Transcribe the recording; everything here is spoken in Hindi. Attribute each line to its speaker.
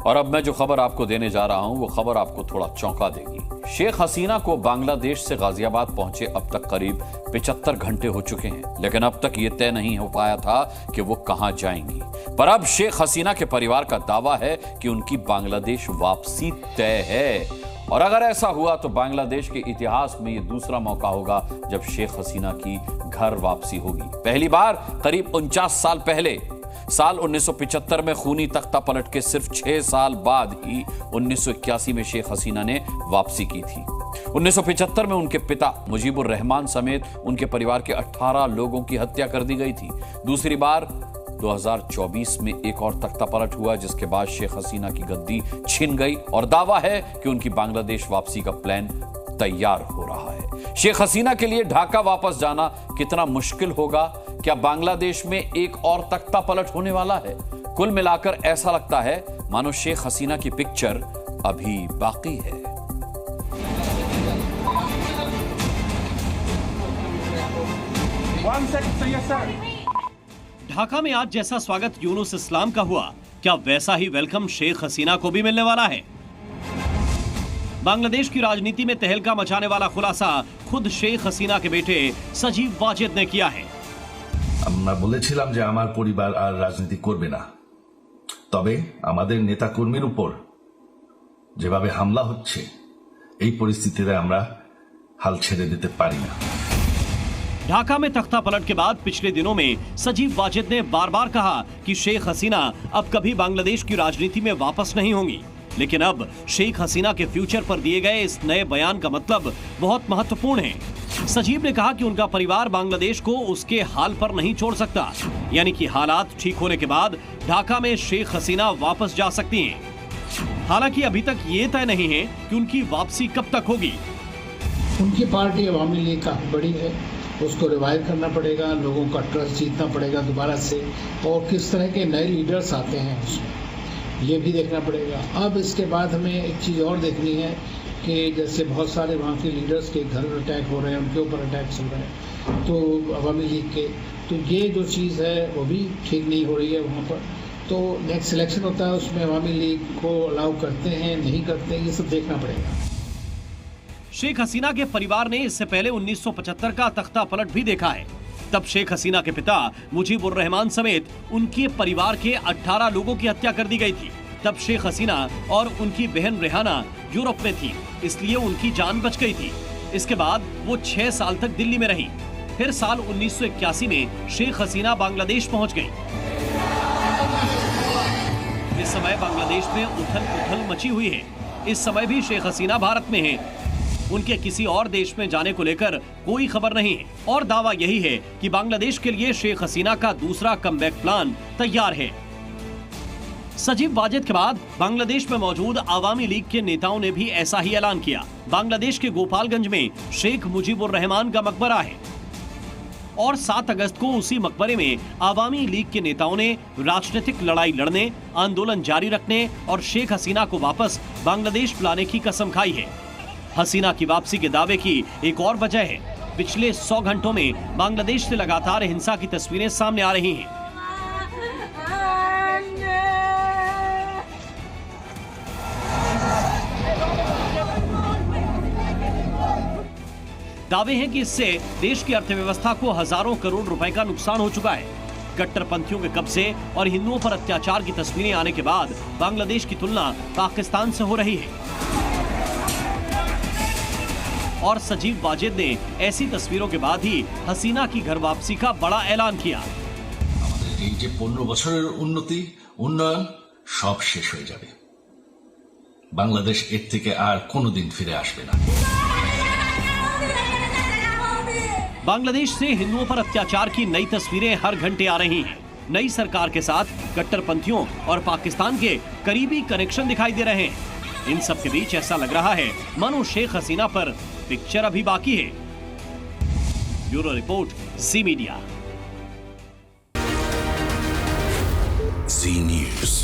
Speaker 1: और अब मैं जो खबर आपको देने जा रहा हूं वो खबर आपको थोड़ा चौंका देगी। शेख हसीना को बांग्लादेश से गाजियाबाद पहुंचे अब तक करीब 75 घंटे हो चुके हैं, लेकिन अब तक ये तय नहीं हो पाया था कि वो कहां जाएंगी। पर अब शेख हसीना के परिवार का दावा है कि उनकी बांग्लादेश वापसी तय है, और अगर ऐसा हुआ तो बांग्लादेश के इतिहास में यह दूसरा मौका होगा जब शेख हसीना की घर वापसी होगी। पहली बार करीब 49 साल पहले साल 1975 में खूनी तख्ता पलट के सिर्फ 6 साल बाद ही 1981 में शेख हसीना ने वापसी की थी। 1975 में उनके पिता मुजीबुर रहमान समेत उनके परिवार के 18 लोगों की हत्या कर दी गई थी। दूसरी बार 2024 में एक और तख्ता पलट हुआ, जिसके बाद शेख हसीना की गद्दी छिन गई और दावा है कि उनकी बांग्लादेश वापसी का प्लान तैयार हो रहा है। शेख हसीना के लिए ढाका वापस जाना कितना मुश्किल होगा? क्या बांग्लादेश में एक और तख्ता पलट होने वाला है? कुल मिलाकर ऐसा लगता है मानो शेख हसीना की पिक्चर अभी बाकी है।
Speaker 2: ढाका में आज जैसा स्वागत यूनुस इस्लाम का हुआ, क्या वैसा ही वेलकम शेख हसीना को भी मिलने वाला है? बांग्लादेश की राजनीति में तहलका मचाने वाला खुलासा खुद शेख हसीना के बेटे सजीव वाजिद ने किया है।
Speaker 3: আমরা বলেছিলাম যে আমার পরিবার আর রাজনীতি করবে না, তবে আমাদের নেতা কর্মীর উপর যেভাবে হামলা হচ্ছে এই পরিস্থিতিতে আমরা হাল ছেড়ে দিতে পারি না।
Speaker 2: ढाका में तख्ता पलट के बाद पिछले दिनों में सजीव वाजिद ने बार बार कहा कि शेख हसीना अब कभी बांग्लादेश की राजनीति में वापस नहीं होंगी, लेकिन अब शेख हसीना के फ्यूचर पर दिए गए इस नए बयान का मतलब बहुत महत्वपूर्ण है। सजीव ने कहा कि उनका परिवार बांग्लादेश को उसके हाल पर नहीं छोड़ सकता, यानी कि हालात ठीक होने के बाद ढाका में शेख हसीना वापस जा सकती हैं। हालांकि अभी तक ये तय नहीं है कि उनकी वापसी कब तक होगी।
Speaker 4: उनकी पार्टी अवामी लीग काफी बड़ी है, उसको रिवाइव करना पड़ेगा, लोगों का ट्रस्ट जीतना पड़ेगा दोबारा से, और किस तरह के नए लीडर्स आते हैं उसमें ये भी देखना पड़ेगा। अब इसके बाद हमें एक चीज़ और देखनी है कि जैसे बहुत सारे वहाँ के लीडर्स के घर अटैक हो रहे हैं, उनके ऊपर अटैक चल रहे हैं, तो अवामी लीग के, तो ये जो चीज़ है वो भी ठीक नहीं हो रही है वहाँ पर। तो नेक्स्ट इलेक्शन होता है, उसमें अवामी लीग को अलाउ करते हैं नहीं करते हैं, ये सब देखना पड़ेगा।
Speaker 2: शेख हसीना के परिवार ने इससे पहले 1975 का तख्ता पलट भी देखा है। तब शेख हसीना के पिता मुजीबुर रहमान समेत उनके परिवार के 18 लोगों की हत्या कर दी गई थी। तब शेख हसीना और उनकी बहन रेहाना यूरोप में थी, इसलिए उनकी जान बच गई थी। इसके बाद वो 6 साल तक दिल्ली में रही। फिर साल 1981 में शेख हसीना बांग्लादेश पहुंच गई। इस समय बांग्लादेश में उथल पुथल मची हुई है। इस समय भी शेख हसीना भारत में है। उनके किसी और देश में जाने को लेकर कोई खबर नहीं है, और दावा यही है कि बांग्लादेश के लिए शेख हसीना का दूसरा कमबैक प्लान तैयार है। सजीव वाजिद के बाद बांग्लादेश में मौजूद अवामी लीग के नेताओं ने भी ऐसा ही ऐलान किया। बांग्लादेश के गोपालगंज में शेख मुजीबुर रहमान का मकबरा है, और 7 अगस्त को उसी मकबरे में अवामी लीग के नेताओं ने राजनीतिक लड़ाई लड़ने, आंदोलन जारी रखने और शेख हसीना को वापस बांग्लादेश लाने की कसम खाई है। हसीना की वापसी के दावे की एक और वजह है, पिछले 100 घंटों में बांग्लादेश से लगातार हिंसा की तस्वीरें सामने आ रही हैं। दावे हैं कि इससे देश की अर्थव्यवस्था को हजारों करोड़ रुपए का नुकसान हो चुका है। कट्टरपंथियों के कब्जे और हिंदुओं पर अत्याचार की तस्वीरें आने के बाद बांग्लादेश की तुलना पाकिस्तान से हो रही है। और सजीव वाजिद ने ऐसी तस्वीरों के बाद ही हसीना की घर वापसी का बड़ा ऐलान किया।
Speaker 3: 15 বছরের উন্নয়ন সব শেষ হয়ে যাবে। বাংলাদেশ এর থেকে আর কোনোদিন ফিরে আসবে না।
Speaker 2: बांग्लादेश से हिंदुओं पर अत्याचार की नई तस्वीरें हर घंटे आ रही हैं। नई सरकार के साथ कट्टरपंथियों और पाकिस्तान के करीबी कनेक्शन दिखाई दे रहे हैं। इन सब के बीच ऐसा लग रहा है मानो शेख हसीना पर पिक्चर अभी बाकी है। ब्यूरो रिपोर्ट, जी मीडिया।
Speaker 5: जी न्यूज़।